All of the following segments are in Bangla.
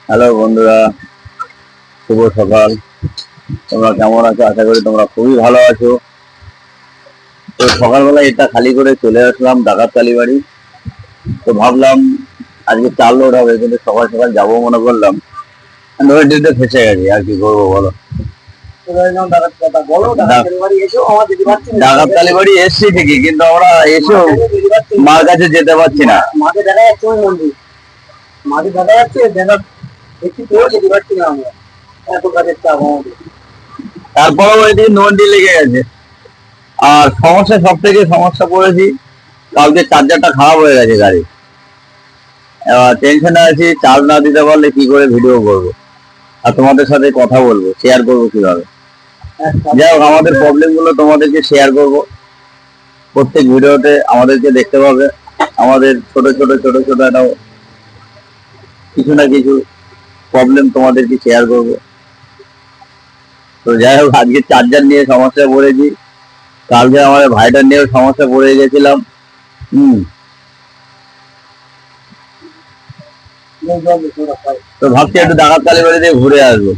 হ্যালো বন্ধুরা, শুভ সকাল। তোমরা কেমন আছো? আশা করি তোমরা খুবই ভালো আছো। তো সকালবেলা এটা খালি করে চলে আসলাম ডাকাত কালীবাড়ি। তো ভাবলাম আজকে 4 লোড হবে, কিন্তু সকাল সকাল যাবো মনে করলাম, নদীতে ফেসে গেছি। আর কি করবো বলো? ডাকাত কালীবাড়ি এসছি ঠিকই, কিন্তু আমরা এসেও মার কাছে যেতে পারছি না। মাঠে দেখা যাচ্ছে ওই মন্দির, মাঠে দেখা যাচ্ছে দেখছি পেয়েও যেতে পারছি না আমরা, এত কাজের চাপ আমাদের। তারপরেও ওইদিকে নদী লেগে গেছে। আর সমস্যা, সব থেকে সমস্যা পড়েছি, কালকে চার্জারটা খারাপ হয়ে গেছে গাড়ি। এবার টেনশনে আছি, চার্জ না দিতে পারলে কি করে ভিডিও করবো আর তোমাদের সাথে কথা বলবো, শেয়ার করবো কিভাবে। যাই হোক, আমাদের প্রবলেম গুলো তোমাদেরকে শেয়ার করব। প্রত্যেক ভিডিওতে আমাদেরকে দেখতে পাবে। আমাদের ছোট ছোট ছোট ছোট একটা কিছু না কিছু প্রবলেম তোমাদেরকে শেয়ার করব। তো যাই হোক, আজকে চার্জার নিয়ে সমস্যা পড়েছি। কালকে আমাদের ভাইটার নিয়েও সমস্যা পড়ে গেছিলাম। তো ভাবছি একটু ডাকাত কালীবাড়ি দিয়ে ঘুরে আসবো।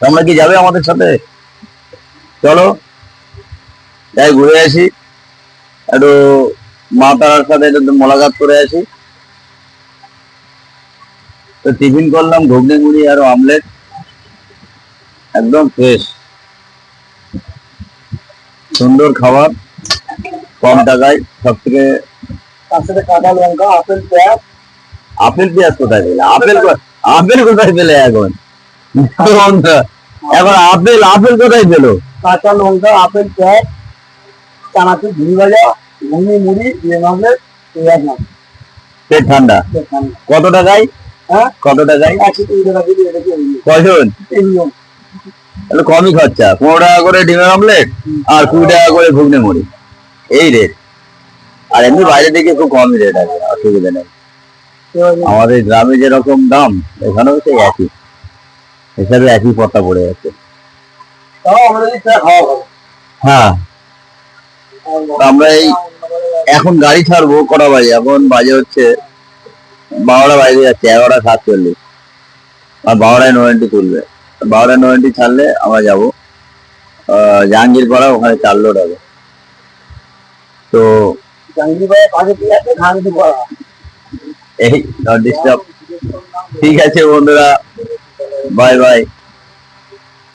তোমরা কি যাবে আমাদের সাথে? চলো যাই, ঘুরে আসি, একটু মা তারার সাথে একটু মোলাকাত করে আসি। তো টিফিন করলাম ঘুগনি মুড়ি আর অমলেট, একদম ফ্রেশ, সুন্দর খাবার, কম টাকায়। সব থেকে তার সাথে কাঁচা লঙ্কা, আপেল, পেঁয়াজ। আপেল পেঁয়াজ কোথায় পেলে? আপেল কোথায় পেলে এখন? এখন আপেল আপেল কোথায় পেলো? কাঁচা লঙ্কা, আপেল, পেঁয়াজ, চানাচুর, ঘুড়ি ভাজা, ঘুগনি মুড়ি, ডিম অমলেট, পেঁয়াজ মাছ। পেট ঠান্ডা। কত টাকায়? হ্যাঁ, কত টাকায়? 120 টাকা দিবি, এটা কি কজন? তাহলে কমই খরচা। 15 টাকা করে ডিমের অমলেট আর 20 টাকা করে ঘুগনি মুড়ি, এই রেট। আর এমনি বাইরে থেকে খুব কমই রেট আছে, অসুবিধা নেই। আমাদের গ্রামে যেরকম দাম, এখানেও সেই একই হিসাবে, একই পথা পড়ে যাচ্ছে। হ্যাঁ, আমরা এই এখন গাড়ি ছাড়বো কটা বাজে? এখন বাজে হচ্ছে 12টা বাজে যাচ্ছে, 11টা 47। আর 12টায় নয়নটি তুলবে। 12টায় নয়নটি ছাড়লে আমরা যাবো জাহাঙ্গীর পাড়া, ওখানে 4 লোড হবে। তো এই নট ডিস্টার্ব। ঠিক আছে বন্ধুরা, বাই বাই।